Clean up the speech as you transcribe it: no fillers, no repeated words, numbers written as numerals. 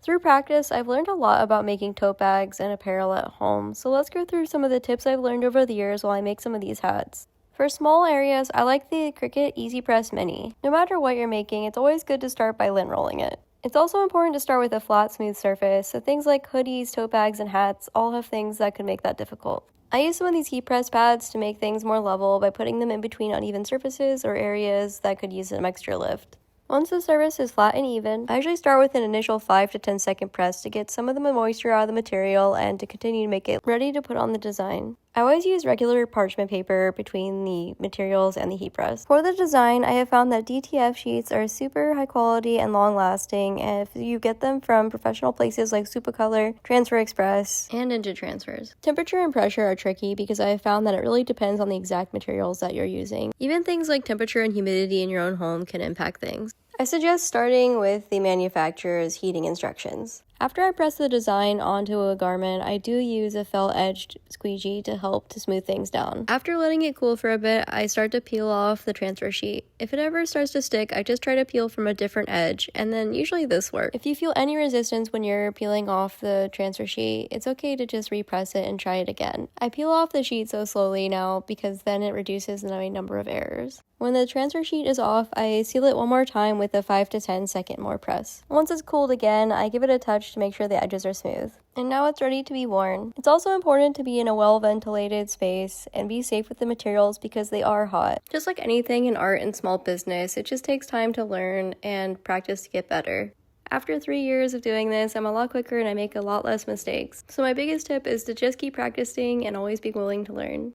Through practice, I've learned a lot about making tote bags and apparel at home, so let's go through some of the tips I've learned over the years while I make some of these hats. For small areas, I like the Cricut Easy Press Mini. No matter what you're making, it's always good to start by lint rolling it. It's also important to start with a flat, smooth surface, so things like hoodies, tote bags, and hats all have things that could make that difficult. I use some of these heat press pads to make things more level by putting them in between uneven surfaces or areas that could use some extra lift. Once the surface is flat and even, I usually start with an initial 5 to 10 second press to get some of the moisture out of the material and to continue to make it ready to put on the design. I always use regular parchment paper between the materials and the heat press. For the design, I have found that DTF sheets are super high quality and long lasting, and if you get them from professional places like Supercolor, Transfer Express, and Ninja Transfers. Temperature and pressure are tricky because I have found that it really depends on the exact materials that you're using. Even things like temperature and humidity in your own home can impact things. I suggest starting with the manufacturer's heating instructions. After I press the design onto a garment, I do use a felt-edged squeegee to help to smooth things down. After letting it cool for a bit, I start to peel off the transfer sheet. If it ever starts to stick, I just try to peel from a different edge, and then usually this works. If you feel any resistance when you're peeling off the transfer sheet, it's okay to just repress it and try it again. I peel off the sheet so slowly now because then it reduces the number of errors. When the transfer sheet is off, I seal it one more time with a 5 to 10 second more press. Once it's cooled again, I give it a touch to make sure the edges are smooth. And now it's ready to be worn. It's also important to be in a well-ventilated space and be safe with the materials because they are hot. Just like anything in art and small business, it just takes time to learn and practice to get better. After 3 years of doing this, I'm a lot quicker and I make a lot less mistakes. So my biggest tip is to just keep practicing and always be willing to learn.